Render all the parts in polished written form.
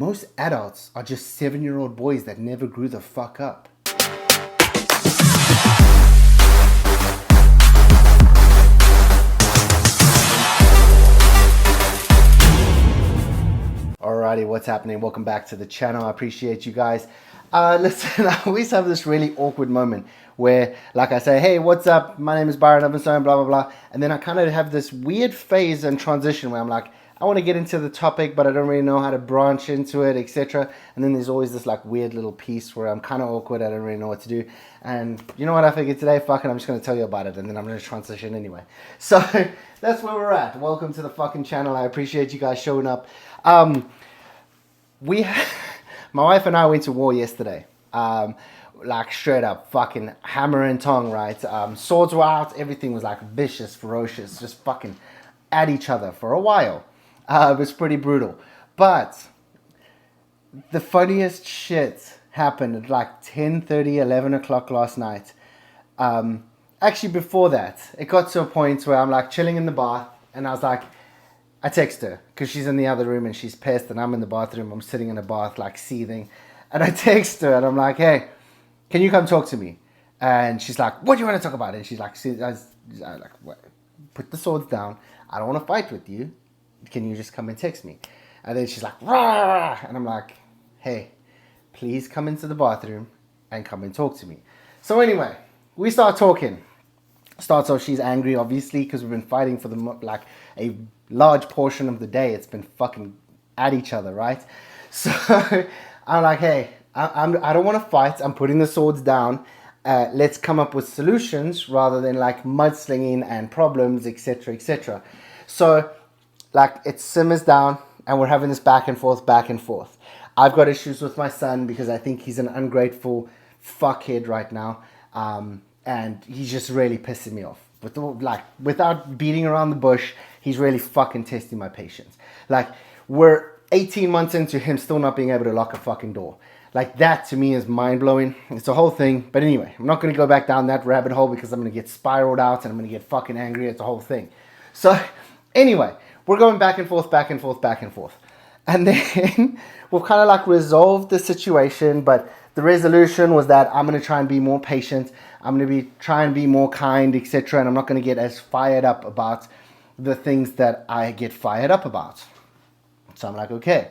Most adults are just 7-year-old boys that never grew the fuck up. Alrighty, what's happening? Welcome back to the channel. I appreciate you guys. Listen, I always have this really awkward moment where, like, I say, hey, what's up? My name is Byron, Ovenstone, blah, blah, blah. And then I kind of have this weird phase and transition where I'm like, I want to get into the topic, but I don't really know how to branch into it, etc. And then there's always this like weird little piece where I'm kind of awkward. I don't really know what to do. And you know what I figured today? Fuck it, I'm just going to tell you about it, and then I'm going to transition anyway. So that's where we're at. Welcome to the fucking channel. I appreciate you guys showing up. My wife and I went to war yesterday. Like straight up fucking hammer and tongue, right? Swords were out. Everything was like vicious, ferocious, just fucking at each other for a while. It was pretty brutal. But the funniest shit happened at like 10:30, 11 o'clock last night. Actually, before that, it got to a point where I'm like chilling in the bath, and I was like, I text her because she's in the other room and she's pissed, and I'm in the bathroom. I'm sitting in a bath like seething, and I text her and I'm like, hey, can you come talk to me? And she's like, what do you want to talk about? And she's like, I like, put the swords down. I don't want to fight with you. Can you just come and text me? And then she's like, rah! And I'm like, hey, please come into the bathroom and come and talk to me. So anyway, we start talking. Starts off, she's angry, obviously, because we've been fighting for like a large portion of the day. It's been fucking at each other, right? So I'm like, hey, I don't want to fight. I'm putting the swords down. Let's come up with solutions rather than like mudslinging and problems, etc., etc. So like it simmers down and we're having this back and forth, back and forth. I've got issues with my son because I think he's an ungrateful fuckhead right now. And he's just really pissing me off. Without beating around the bush, he's really fucking testing my patience. Like, we're 18 months into him still not being able to lock a fucking door. Like, that to me is mind-blowing. It's a whole thing. But anyway, I'm not going to go back down that rabbit hole because I'm going to get spiraled out and I'm going to get fucking angry. It's a whole thing. So, anyway, we're going back and forth, back and forth, back and forth. And then we've kind of like resolved the situation, but the resolution was that I'm going to try and be more patient. I'm going to try and be more kind, etc. And I'm not going to get as fired up about the things that I get fired up about. So I'm like, okay.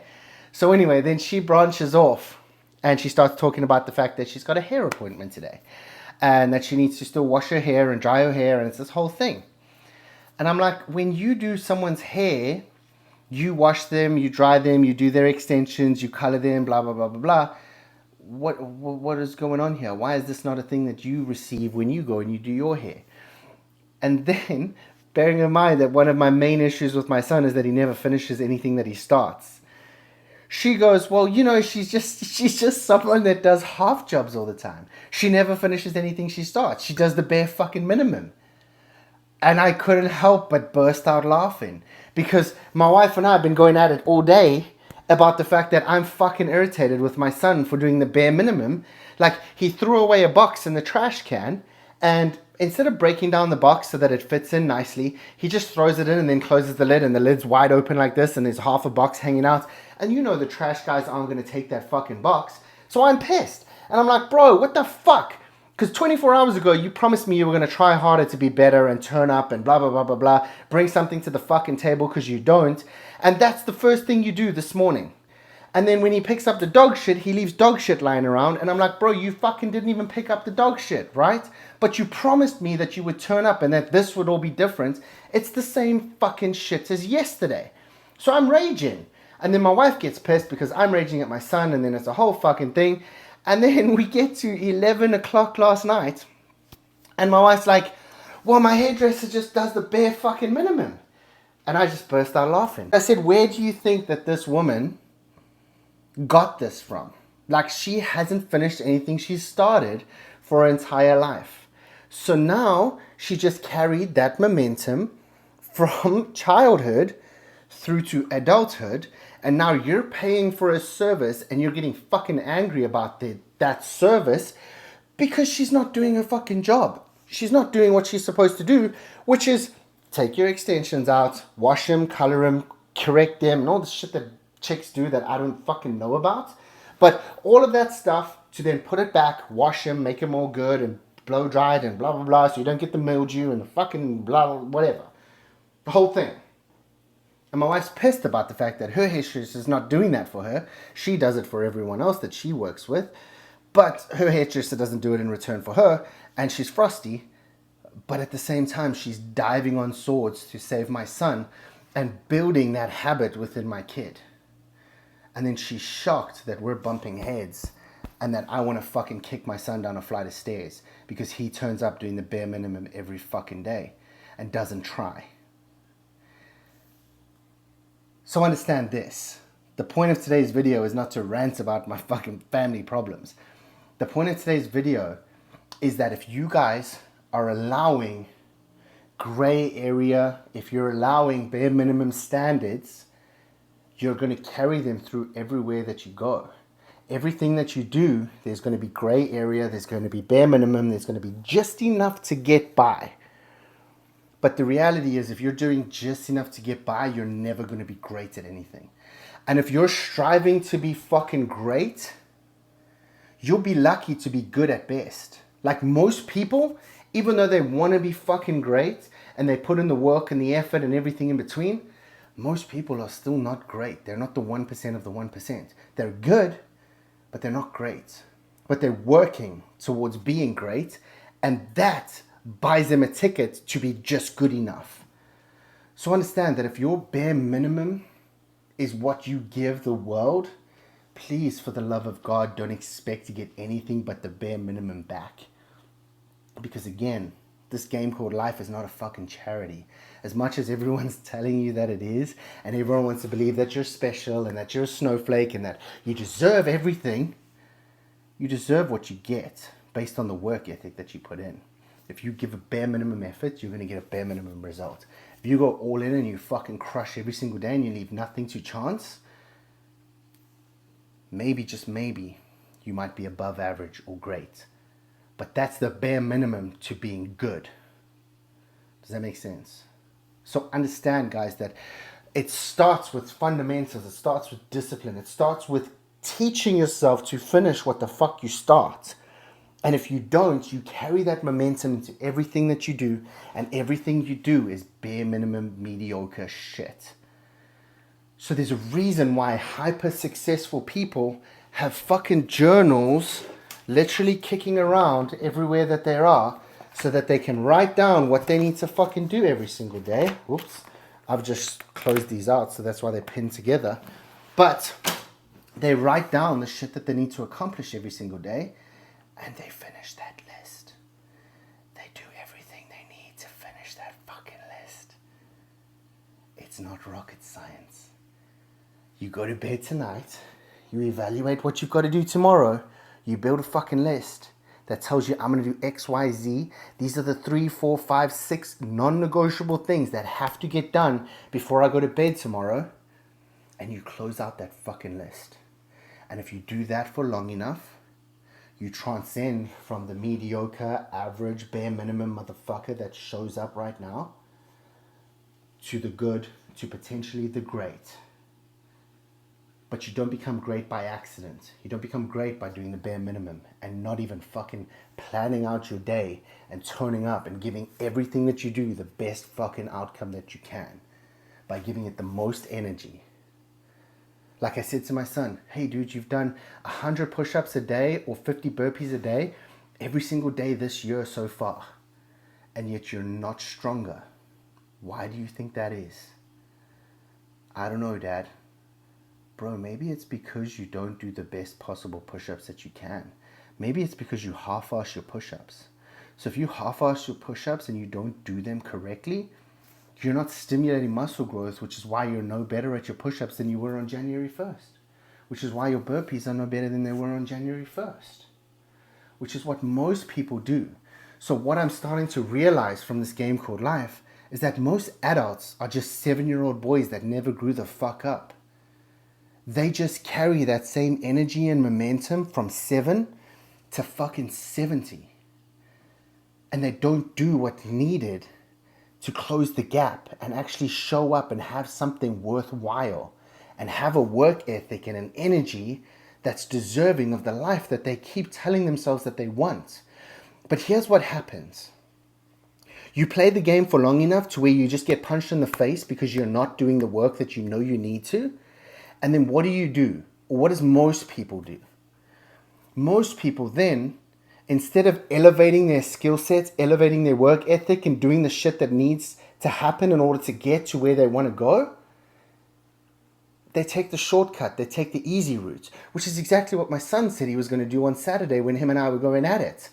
So anyway, then she branches off and she starts talking about the fact that she's got a hair appointment today and that she needs to still wash her hair and dry her hair, and it's this whole thing. And I'm like, when you do someone's hair, you wash them, you dry them, you do their extensions, you color them, blah, blah, blah, blah, blah. What is going on here? Why is this not a thing that you receive when you go and you do your hair? And then, bearing in mind that one of my main issues with my son is that he never finishes anything that he starts, she goes, well, you know, she's just someone that does half jobs all the time. She never finishes anything she starts. She does the bare fucking minimum. And I couldn't help but burst out laughing because my wife and I have been going at it all day about the fact that I'm fucking irritated with my son for doing the bare minimum. Like, he threw away a box in the trash can, and instead of breaking down the box so that it fits in nicely, he just throws it in and then closes the lid, and the lid's wide open like this, and there's half a box hanging out. And you know the trash guys aren't going to take that fucking box. So I'm pissed. And I'm like, bro, what the fuck? Because 24 hours ago, you promised me you were going to try harder to be better and turn up and blah, blah, blah, blah, blah. Bring something to the fucking table because you don't. And that's the first thing you do this morning. And then when he picks up the dog shit, he leaves dog shit lying around. And I'm like, bro, you fucking didn't even pick up the dog shit, right? But you promised me that you would turn up and that this would all be different. It's the same fucking shit as yesterday. So I'm raging. And then my wife gets pissed because I'm raging at my son. And then it's a whole fucking thing. And then we get to 11 o'clock last night, and my wife's like, well, my hairdresser just does the bare fucking minimum. And I just burst out laughing. I said, where do you think that this woman got this from? Like, she hasn't finished anything she's started for her entire life. So now she just carried that momentum from childhood through to adulthood, and now you're paying for a service and you're getting fucking angry about that service because she's not doing her fucking job. She's not doing what she's supposed to do, which is take your extensions out, wash them, color them, correct them, and all the shit that chicks do that I don't fucking know about. But all of that stuff to then put it back, wash them, make them all good and blow dried and blah, blah, blah, so you don't get the mildew and the fucking blah, whatever. The whole thing. And my wife's pissed about the fact that her hairdresser is not doing that for her. She does it for everyone else that she works with. But her hairdresser doesn't do it in return for her. And she's frosty. But at the same time, she's diving on swords to save my son and building that habit within my kid. And then she's shocked that we're bumping heads and that I want to fucking kick my son down a flight of stairs because he turns up doing the bare minimum every fucking day and doesn't try. So understand this. The point of today's video is not to rant about my fucking family problems. The point of today's video is that if you guys are allowing gray area, if you're allowing bare minimum standards, you're going to carry them through everywhere that you go. Everything that you do, there's going to be gray area, there's going to be bare minimum, there's going to be just enough to get by. But the reality is, if you're doing just enough to get by, you're never going to be great at anything. And if you're striving to be fucking great, you'll be lucky to be good at best. Like most people, even though they want to be fucking great and they put in the work and the effort and everything in between, most people are still not great. They're not the 1% of the 1%. They're good, but they're not great. But they're working towards being great, and that buys them a ticket to be just good enough. So understand that if your bare minimum is what you give the world, please, for the love of God, don't expect to get anything but the bare minimum back. Because again, this game called life is not a fucking charity. As much as everyone's telling you that it is, and everyone wants to believe that you're special and that you're a snowflake and that you deserve everything, you deserve what you get based on the work ethic that you put in. If you give a bare minimum effort, you're going to get a bare minimum result. If you go all in and you fucking crush every single day and you leave nothing to chance, maybe, just maybe, you might be above average or great. But that's the bare minimum to being good. Does that make sense? So understand, guys, that it starts with fundamentals. It starts with discipline. It starts with teaching yourself to finish what the fuck you start. And if you don't, you carry that momentum into everything that you do, and everything you do is bare minimum mediocre shit. So there's a reason why hyper successful people have fucking journals literally kicking around everywhere that they are, so that they can write down what they need to fucking do every single day. Whoops, I've just closed these out, so that's why they're pinned together. But they write down the shit that they need to accomplish every single day, and they finish that list. They do everything they need to finish that fucking list. It's not rocket science. You go to bed tonight, you evaluate what you've got to do tomorrow, you build a fucking list that tells you, I'm going to do X, Y, Z. These are the 3, 4, 5, 6 non-negotiable things that have to get done before I go to bed tomorrow. And you close out that fucking list. And if you do that for long enough, you transcend from the mediocre, average, bare minimum motherfucker that shows up right now to the good, to potentially the great. But you don't become great by accident. You don't become great by doing the bare minimum and not even fucking planning out your day and turning up and giving everything that you do the best fucking outcome that you can by giving it the most energy. Like I said to my son, hey dude, you've done 100 push-ups a day or 50 burpees a day every single day this year so far, and yet you're not stronger. Why do you think that is? I don't know, Dad. Bro, maybe it's because you don't do the best possible push-ups that you can. Maybe it's because you half-ass your push-ups. So if you half-ass your push-ups and you don't do them correctly, you're not stimulating muscle growth, which is why you're no better at your push-ups than you were on January 1st. Which is why your burpees are no better than they were on January 1st. Which is what most people do. So what I'm starting to realize from this game called life is that most adults are just 7-year-old boys that never grew the fuck up. They just carry that same energy and momentum from 7 to fucking 70. And they don't do what's needed to close the gap and actually show up and have something worthwhile and have a work ethic and an energy that's deserving of the life that they keep telling themselves that they want. But here's what happens. You play the game for long enough to where you just get punched in the face because you're not doing the work that you know you need to. And then what do? Or what does most people do? Most people then, instead of elevating their skill sets, elevating their work ethic, and doing the shit that needs to happen in order to get to where they want to go, they take the shortcut, they take the easy route, which is exactly what my son said he was going to do on Saturday when him and I were going at it.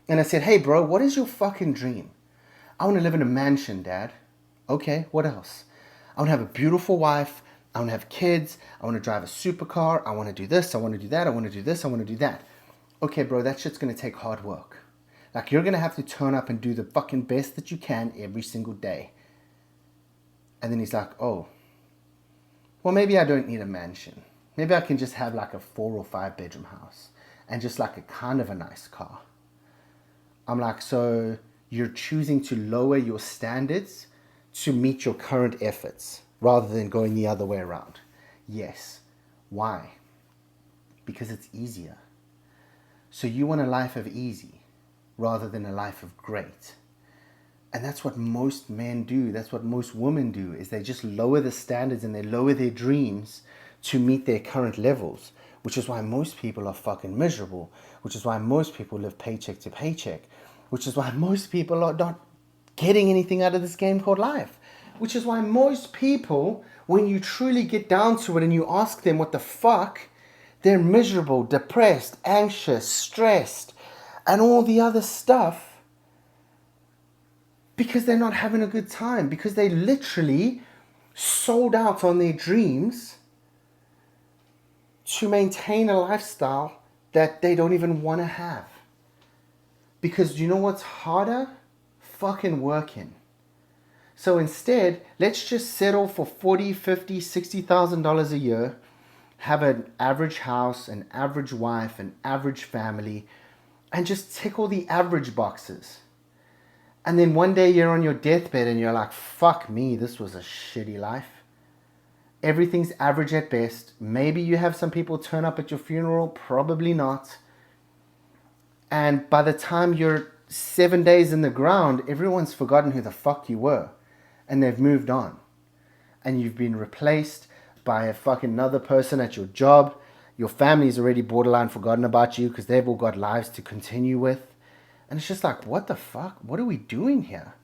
And I said, hey bro, what is your fucking dream? I want to live in a mansion, Dad. Okay, what else? I want to have a beautiful wife. I want to have kids. I want to drive a supercar. I want to do this. I want to do that. I want to do this. I want to do that. Okay, bro, that shit's going to take hard work. Like, you're going to have to turn up and do the fucking best that you can every single day. And then he's like, oh, well, maybe I don't need a mansion. Maybe I can just have like a 4 or 5 bedroom house and just like a kind of a nice car. I'm like, so you're choosing to lower your standards to meet your current efforts rather than going the other way around? Yes. Why? Because it's easier. So you want a life of easy rather than a life of great. And that's what most men do. That's what most women do, is they just lower the standards and they lower their dreams to meet their current levels, which is why most people are fucking miserable, which is why most people live paycheck to paycheck, which is why most people are not getting anything out of this game called life, which is why most people, when you truly get down to it and you ask them what the fuck, they're miserable, depressed, anxious, stressed, and all the other stuff, because they're not having a good time, because they literally sold out on their dreams to maintain a lifestyle that they don't even want to have. Because you know what's harder? Fucking working. So instead, let's just settle for $40,000, $50,000, $60,000 a year, have an average house, an average wife, an average family, and just tick all the average boxes. And then one day you're on your deathbed and you're like, fuck me, this was a shitty life. Everything's average at best. Maybe you have some people turn up at your funeral, probably not. And by the time you're 7 days in the ground, everyone's forgotten who the fuck you were. And they've moved on. And you've been replaced by a fucking another person at your job. Your family's already borderline forgotten about you because they've all got lives to continue with. And it's just like, what the fuck? What are we doing here?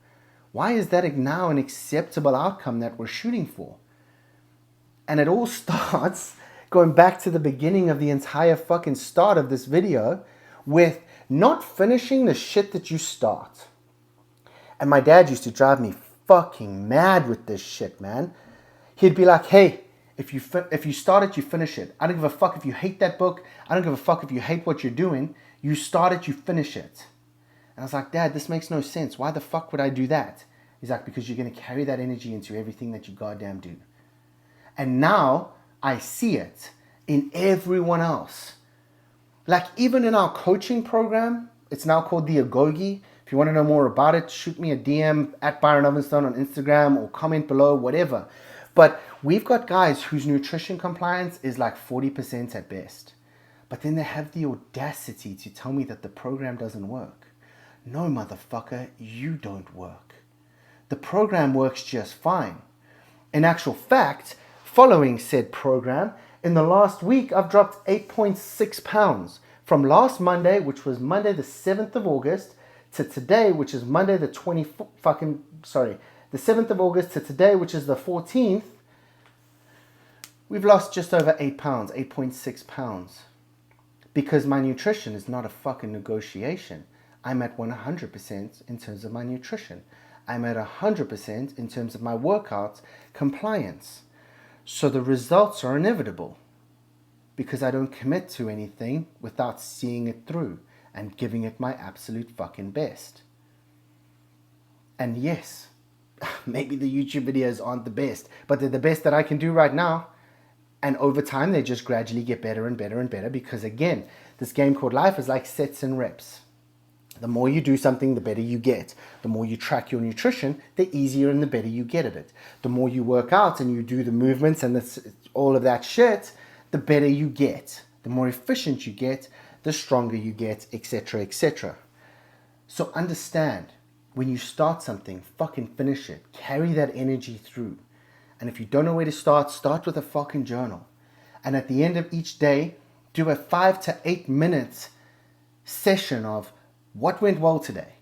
Why is that now an acceptable outcome that we're shooting for? And it all starts, going back to the beginning of the entire fucking start of this video, with not finishing the shit that you start. And my dad used to drive me fucking mad with this shit, man. He'd be like, hey, if you start it, you finish it. I don't give a fuck if you hate that book. I don't give a fuck if you hate what you're doing. You start it, you finish it. And I was like, Dad, this makes no sense. Why the fuck would I do that? He's like, because you're going to carry that energy into everything that you goddamn do. And now I see it in everyone else. Like, even in our coaching program, it's now called the Agoge. If you want to know more about it, shoot me a DM at Byron Ovenstone on Instagram or comment below, whatever. But we've got guys whose nutrition compliance is like 40% at best. But then they have the audacity to tell me that the program doesn't work. No, motherfucker, you don't work. The program works just fine. In actual fact, following said program, in the last week, I've dropped 8.6 pounds from last Monday, which was Monday the 7th of August, to today, which is Monday the 7th of August to today, which is the 14th. We've lost just over 8 pounds, 8.6 pounds. Because my nutrition is not a fucking negotiation. I'm at 100% in terms of my nutrition. I'm at 100% in terms of my workout compliance. So the results are inevitable. Because I don't commit to anything without seeing it through and giving it my absolute fucking best. And yes, maybe the YouTube videos aren't the best, but they're the best that I can do right now. And over time, they just gradually get better and better and better because, again, this game called life is like sets and reps. The more you do something, the better you get. The more you track your nutrition, the easier and the better you get at it. The more you work out and you do the movements and all of that shit, the better you get. The more efficient you get, the stronger you get, etc., etc. So understand, when you start something, fucking finish it. Carry that energy through. And if you don't know where to start with a fucking journal. And at the end of each day, do a 5 to 8 minute session of what went well today.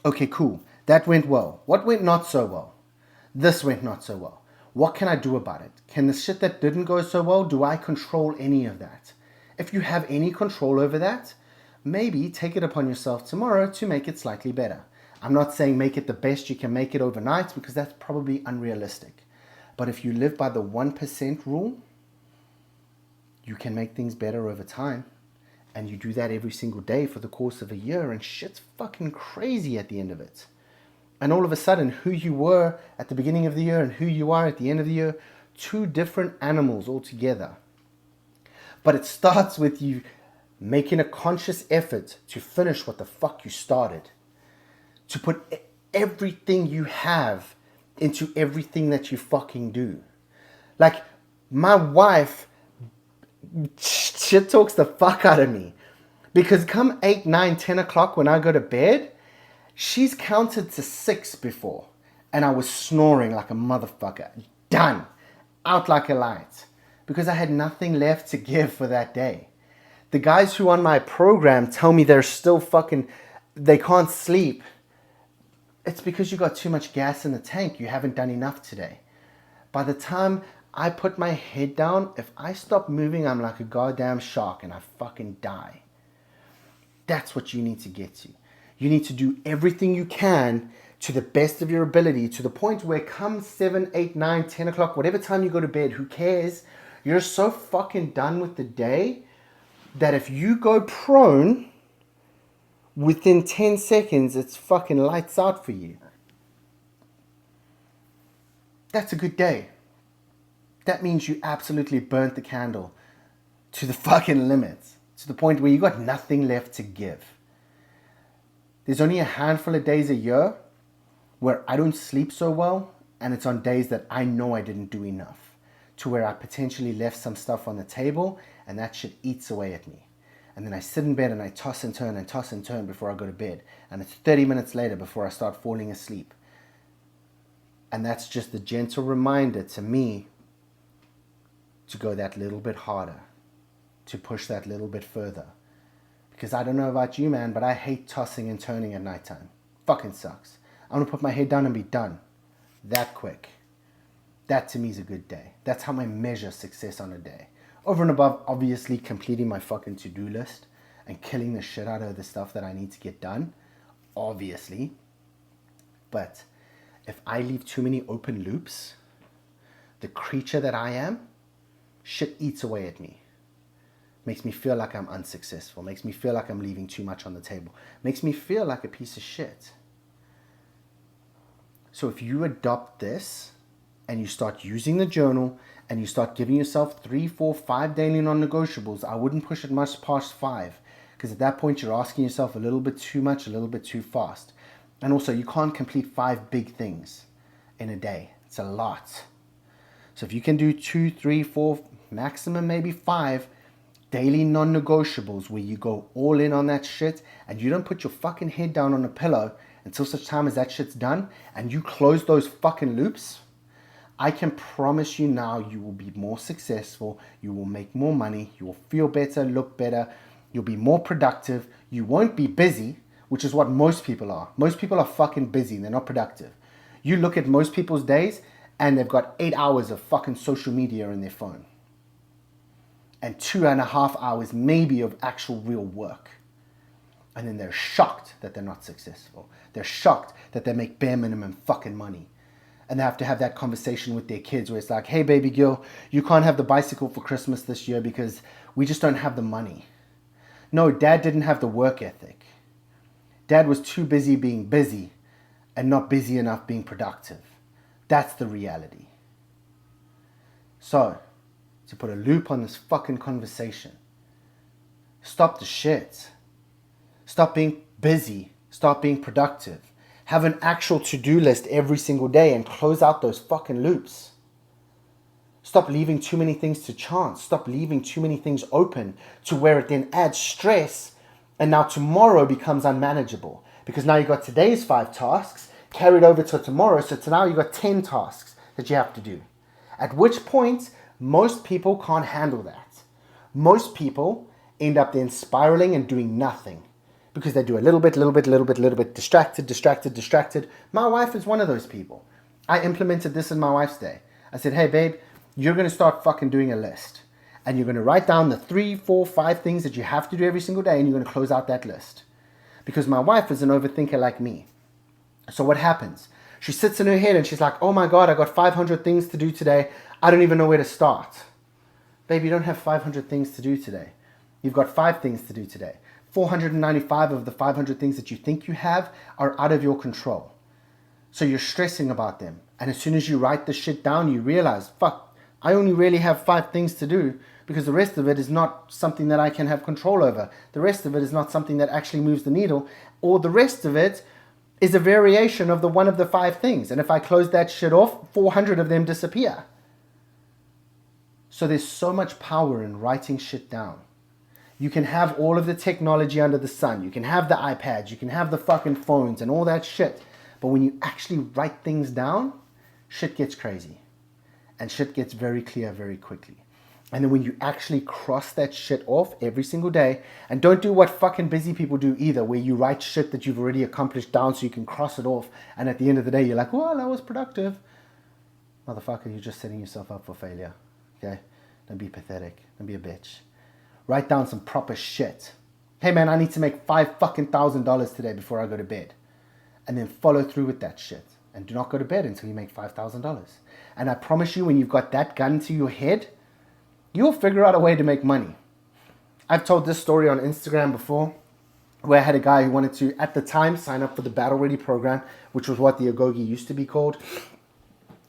Okay, cool. That went well. What went not so well? This went not so well. What can I do about it? Can the shit that didn't go so well, do I control any of that? If you have any control over that, maybe take it upon yourself tomorrow to make it slightly better. I'm not saying make it the best you can make it overnight, because that's probably unrealistic. But if you live by the 1% rule, you can make things better over time. And you do that every single day for the course of a year, and shit's fucking crazy at the end of it. And all of a sudden, who you were at the beginning of the year and who you are at the end of the year, two different animals altogether. But it starts with you making a conscious effort to finish what the fuck you started. To put everything you have into everything that you fucking do. Like, my wife shit talks the fuck out of me. Because come 8, 9, 10 o'clock when I go to bed, she's counted to 6 before. And I was snoring like a motherfucker. Done. Out like a light. Because I had nothing left to give for that day. The guys who on my program tell me they're still fucking, they can't sleep. It's because you got too much gas in the tank. You haven't done enough today. By the time I put my head down, if I stop moving, I'm like a goddamn shark and I fucking die. That's what you need to get to. You need to do everything you can to the best of your ability, to the point where come 7, 8, 9, 10 o'clock, whatever time you go to bed, who cares? You're so fucking done with the day that if you go prone, within 10 seconds, it's fucking lights out for you. That's a good day. That means you absolutely burnt the candle to the fucking limits, to the point where you got nothing left to give. There's only a handful of days a year where I don't sleep so well, and it's on days that I know I didn't do enough, to where I potentially left some stuff on the table, and that shit eats away at me. And then I sit in bed and I toss and turn before I go to bed. And it's 30 minutes later before I start falling asleep. And that's just a gentle reminder to me to go that little bit harder, to push that little bit further. Because I don't know about you, man, but I hate tossing and turning at nighttime. Fucking sucks. I want to put my head down and be done. That quick. That to me is a good day. That's how I measure success on a day. Over and above, obviously, completing my fucking to-do list and killing the shit out of the stuff that I need to get done. Obviously. But if I leave too many open loops, the creature that I am, shit eats away at me. Makes me feel like I'm unsuccessful. Makes me feel like I'm leaving too much on the table. Makes me feel like a piece of shit. So if you adopt this and you start using the journal and you start giving yourself 3, 4, 5 daily non-negotiables, I wouldn't push it much past 5. Because at that point, you're asking yourself a little bit too much, a little bit too fast. And also, you can't complete 5 big things in a day. It's a lot. So if you can do 2, 3, 4, maximum maybe 5 daily non-negotiables where you go all in on that shit and you don't put your fucking head down on a pillow until such time as that shit's done and you close those fucking loops, I can promise you now you will be more successful, you will make more money, you will feel better, look better, you'll be more productive, you won't be busy, which is what most people are. Most people are fucking busy, they're not productive. You look at most people's days and they've got 8 hours of fucking social media in their phone. And 2.5 hours maybe of actual real work. And then they're shocked that they're not successful. They're shocked that they make bare minimum fucking money. And they have to have that conversation with their kids where it's like, hey, baby girl, you can't have the bicycle for Christmas this year because we just don't have the money. No, dad didn't have the work ethic. Dad was too busy being busy and not busy enough being productive. That's the reality. So, to put a loop on this fucking conversation, stop the shit. Stop being busy. Start being productive. Have an actual to-do list every single day and close out those fucking loops. Stop leaving too many things to chance. Stop leaving too many things open to where it then adds stress, and now tomorrow becomes unmanageable. Because now you've got today's 5 tasks carried over to tomorrow, so to now you've got 10 tasks that you have to do. At which point, most people can't handle that. Most people end up then spiraling and doing nothing. Because they do a little bit, distracted. My wife is one of those people. I implemented this in my wife's day. I said, hey babe, you're going to start fucking doing a list. And you're going to write down the 3, 4, 5 things that you have to do every single day, and you're going to close out that list. Because my wife is an overthinker like me. So what happens? She sits in her head and she's like, oh my God, I got 500 things to do today. I don't even know where to start. Babe, you don't have 500 things to do today. You've got 5 things to do today. 495 of the 500 things that you think you have are out of your control. So you're stressing about them. And as soon as you write the shit down, you realize, fuck, I only really have 5 things to do because the rest of it is not something that I can have control over. The rest of it is not something that actually moves the needle. Or the rest of it is a variation of the one of the 5 things. And if I close that shit off, 400 of them disappear. So there's so much power in writing shit down. You can have all of the technology under the sun. You can have the iPads. You can have the fucking phones and all that shit. But when you actually write things down, shit gets crazy. And shit gets very clear very quickly. And then when you actually cross that shit off every single day, and don't do what fucking busy people do either, where you write shit that you've already accomplished down so you can cross it off, and at the end of the day, you're like, well, that was productive. Motherfucker, you're just setting yourself up for failure. Okay? Don't be pathetic. Don't be a bitch. Write down some proper shit. Hey man, I need to make $5,000 today before I go to bed. And then follow through with that shit. And do not go to bed until you make $5,000. And I promise you, when you've got that gun to your head, you'll figure out a way to make money. I've told this story on Instagram before, where I had a guy who wanted to, at the time, sign up for the Battle Ready program, which was what the Agoge used to be called,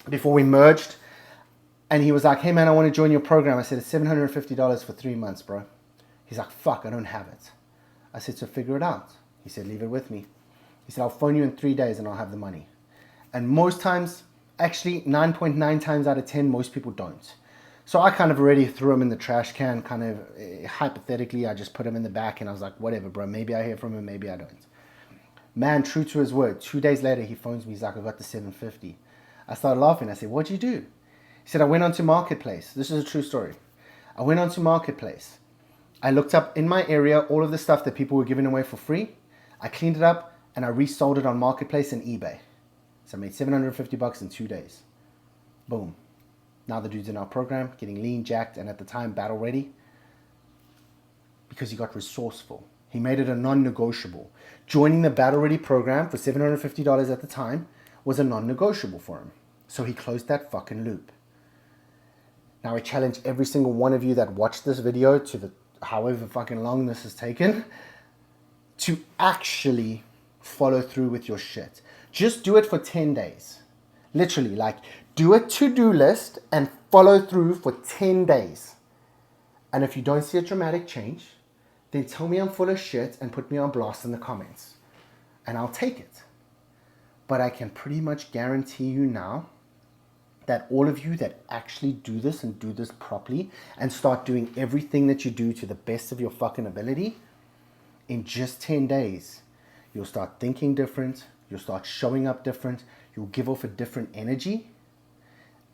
before we merged. And he was like, hey man, I want to join your program. I said, it's $750 for 3 months, bro. He's like, fuck, I don't have it. I said, so figure it out. He said, leave it with me. He said, I'll phone you in 3 days and I'll have the money. And most times, actually 9.9 times out of 10, most people don't. So I kind of already threw him in the trash can, kind of hypothetically. I just put him in the back and I was like, whatever, bro. Maybe I hear from him, maybe I don't. Man, true to his word, 2 days later, he phones me. He's like, I got the 750. I started laughing. I said, what'd you do? He said, I went onto Marketplace. This is a true story. I went onto Marketplace. I looked up in my area all of the stuff that people were giving away for free. I cleaned it up and I resold it on Marketplace and eBay. So I made $750 in 2 days. Boom. Now the dude's in our program, getting lean, jacked, and at the time, battle ready. Because he got resourceful. He made it a non-negotiable. Joining the battle ready program for $750 at the time was a non-negotiable for him. So he closed that fucking loop. Now I challenge every single one of you that watched this video to the however fucking long this has taken to actually follow through with your shit. Just do it for 10 days. Literally, like, do a to-do list and follow through for 10 days. And if you don't see a dramatic change, then tell me I'm full of shit and put me on blast in the comments. And I'll take it. But I can pretty much guarantee you now that all of you that actually do this and do this properly and start doing everything that you do to the best of your fucking ability, in just 10 days, you'll start thinking different, you'll start showing up different, you'll give off a different energy,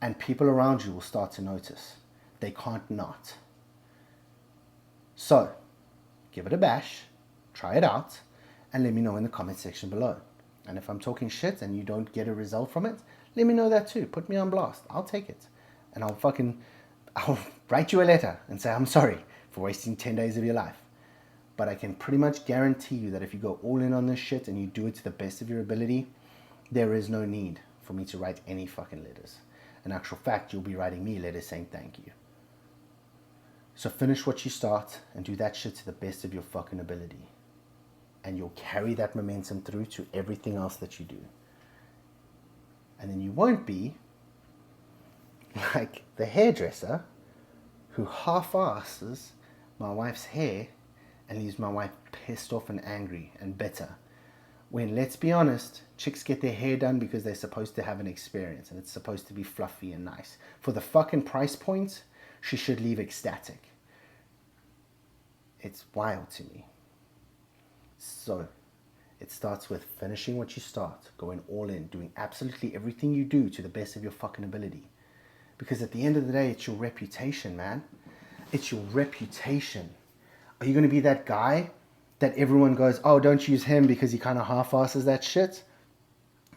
and people around you will start to notice. They can't not. So, give it a bash, try it out, and let me know in the comment section below. And if I'm talking shit and you don't get a result from it, let me know that too. Put me on blast. I'll take it. And I'll write you a letter and say I'm sorry for wasting 10 days of your life. But I can pretty much guarantee you that if you go all in on this shit and you do it to the best of your ability, there is no need for me to write any fucking letters. In actual fact, you'll be writing me letters saying thank you. So finish what you start and do that shit to the best of your fucking ability. And you'll carry that momentum through to everything else that you do. And then you won't be like the hairdresser who half-asses my wife's hair and leaves my wife pissed off and angry and bitter. When, let's be honest, chicks get their hair done because they're supposed to have an experience and it's supposed to be fluffy and nice. For the fucking price point, she should leave ecstatic. It's wild to me. So, it starts with finishing what you start, going all in, doing absolutely everything you do to the best of your fucking ability. Because at the end of the day, it's your reputation, man. It's your reputation. Are you going to be that guy that everyone goes, oh, don't use him because he kind of half-asses that shit?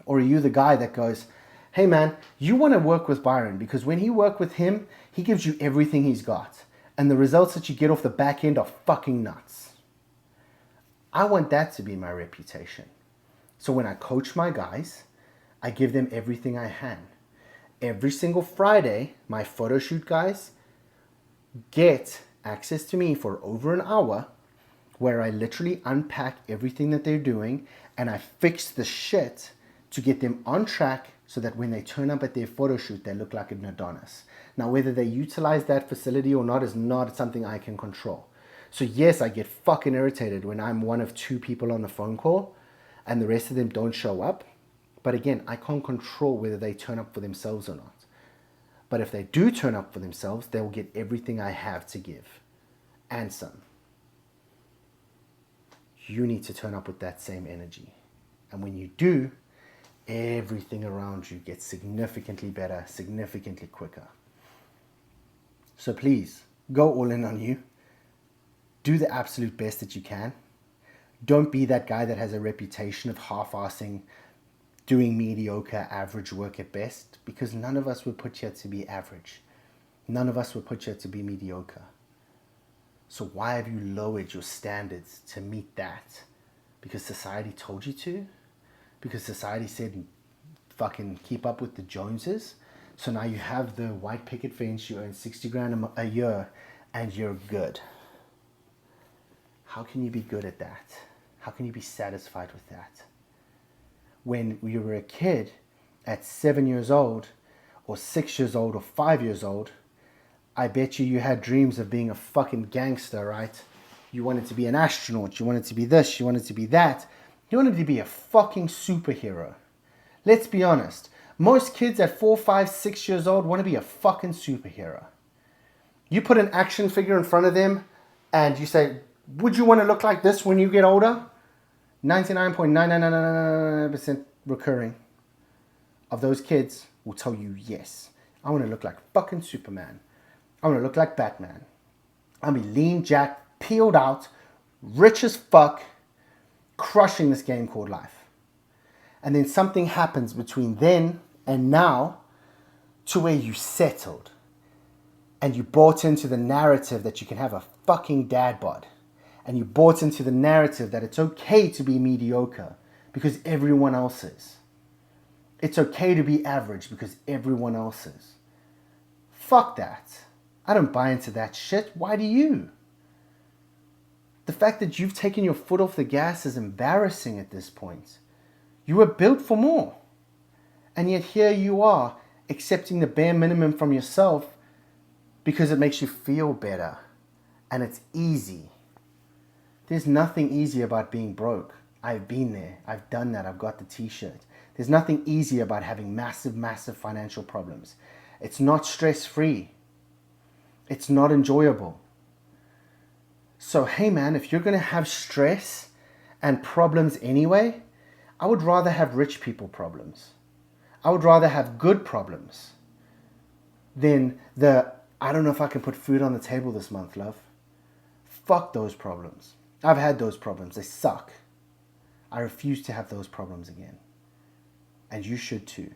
Or are you the guy that goes, hey man, you want to work with Byron because when you work with him, he gives you everything he's got. And the results that you get off the back end are fucking nuts. I want that to be my reputation. So when I coach my guys, I give them everything I can. Every single Friday, my photo shoot guys get access to me for over an hour where I literally unpack everything that they're doing and I fix the shit to get them on track so that when they turn up at their photo shoot, they look like an Adonis. Now, whether they utilize that facility or not is not something I can control. So yes, I get fucking irritated when I'm one of two people on the phone call and the rest of them don't show up. But again, I can't control whether they turn up for themselves or not. But if they do turn up for themselves, they will get everything I have to give and some. You need to turn up with that same energy. And when you do, everything around you gets significantly better, significantly quicker. So please, go all in on you. Do the absolute best that you can. Don't be that guy that has a reputation of half-assing, doing mediocre, average work at best, because none of us were put here to be average. None of us were put here to be mediocre. So why have you lowered your standards to meet that? Because society told you to? Because society said fucking keep up with the Joneses? So now you have the white picket fence, you earn 60 grand a year, and you're good. How can you be good at that? How can you be satisfied with that? When you were a kid at 7 years old, or 6 years old, or 5 years old, I bet you had dreams of being a fucking gangster, right? You wanted to be an astronaut, you wanted to be this, you wanted to be that. You wanted to be a fucking superhero. Let's be honest. Most kids at 4, 5, 6 years old want to be a fucking superhero. You put an action figure in front of them and you say, would you want to look like this when you get older? 99.99999% recurring of those kids will tell you yes. I want to look like fucking Superman. I want to look like Batman. I mean lean, jacked, peeled out, rich as fuck, crushing this game called life. And then something happens between then and now to where you settled. And you bought into the narrative that you can have a fucking dad bod. And you bought into the narrative that it's okay to be mediocre because everyone else is. It's okay to be average because everyone else is. Fuck that. I don't buy into that shit. Why do you? The fact that you've taken your foot off the gas is embarrassing at this point. You were built for more. And yet here you are accepting the bare minimum from yourself because it makes you feel better. And it's easy. There's nothing easy about being broke. I've been there. I've done that. I've got the t-shirt. There's nothing easy about having massive, massive financial problems. It's not stress-free. It's not enjoyable. So, hey man, if you're going to have stress and problems anyway, I would rather have rich people problems. I would rather have good problems than I don't know if I can put food on the table this month, love. Fuck those problems. I've had those problems. They suck. I refuse to have those problems again. And you should too.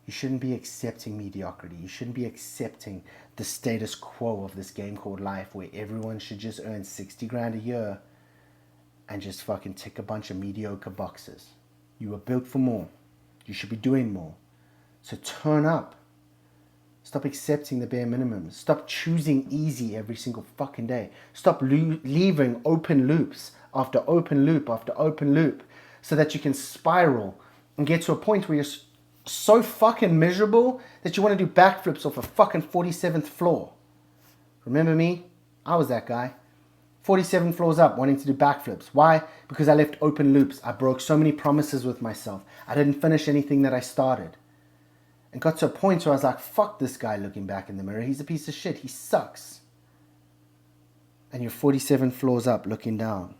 You shouldn't be accepting mediocrity. You shouldn't be accepting the status quo of this game called life where everyone should just earn 60 grand a year and just fucking tick a bunch of mediocre boxes. You were built for more. You should be doing more. So turn up. Stop accepting the bare minimum. Stop choosing easy every single fucking day. Stop leaving open loops after open loop after open loop so that you can spiral and get to a point where you're so fucking miserable that you want to do backflips off a fucking 47th floor. Remember me? I was that guy. 47 floors up, wanting to do backflips. Why? Because I left open loops. I broke so many promises with myself. I didn't finish anything that I started. And got to a point where I was like, fuck this guy looking back in the mirror. He's a piece of shit. He sucks. And you're 47 floors up looking down.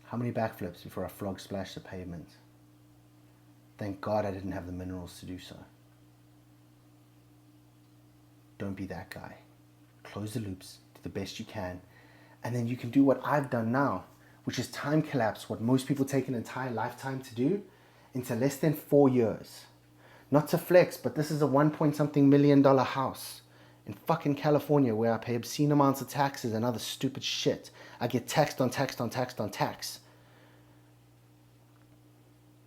How many backflips before I frog splashed the pavement? Thank God I didn't have the minerals to do so. Don't be that guy. Close the loops, do the best you can, and then you can do what I've done now, which is time collapse what most people take an entire lifetime to do into less than 4 years. Not to flex, but this is a $1-point-something million house in fucking California where I pay obscene amounts of taxes and other stupid shit. I get taxed on tax on tax on tax.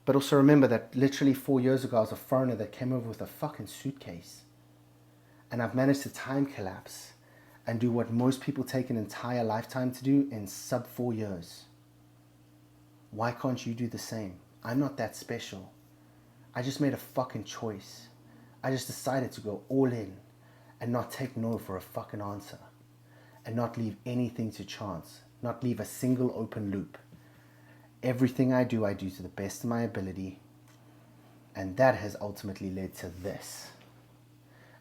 But also remember that literally 4 years ago I was a foreigner that came over with a fucking suitcase. And I've managed to time collapse and do what most people take an entire lifetime to do in sub 4 years. Why can't you do the same? I'm not that special. I just made a fucking choice. I just decided to go all in and not take no for a fucking answer. And not leave anything to chance. Not leave a single open loop. Everything I do to the best of my ability. And that has ultimately led to this.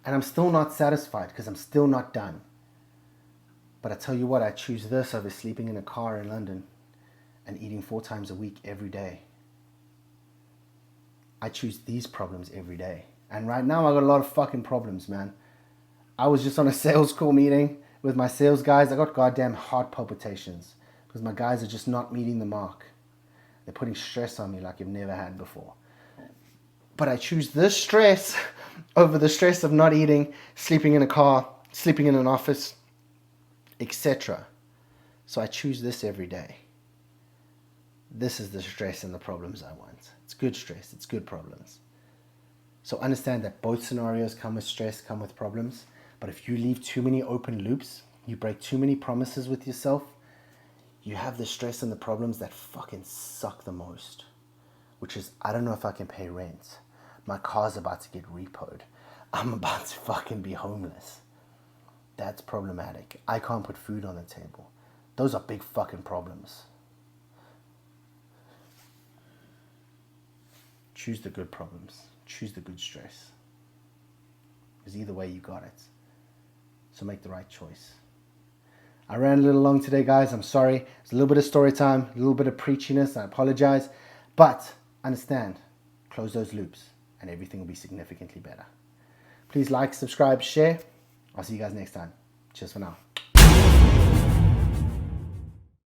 And I'm still not satisfied because I'm still not done. But I tell you what, I choose this over sleeping in a car in London and eating 4 times a week every day. I choose these problems every day. And right now I got a lot of fucking problems, man. I was just on a sales call meeting with my sales guys. I got goddamn heart palpitations because my guys are just not meeting the mark. They're putting stress on me like you've never had before. But I choose this stress over the stress of not eating, sleeping in a car, sleeping in an office, etc. So I choose this every day. This is the stress and the problems I want. It's good stress, it's good problems. So understand that both scenarios come with stress, come with problems. But if you leave too many open loops, you break too many promises with yourself, you have the stress and the problems that fucking suck the most. Which is, I don't know if I can pay rent. My car's about to get repoed. I'm about to fucking be homeless. That's problematic. I can't put food on the table. Those are big fucking problems. Choose the good problems. Choose the good stress. Because either way, you got it. So make the right choice. I ran a little long today, guys. I'm sorry. It's a little bit of story time, a little bit of preachiness. I apologize. But understand, close those loops and everything will be significantly better. Please like, subscribe, share. I'll see you guys next time. Cheers for now.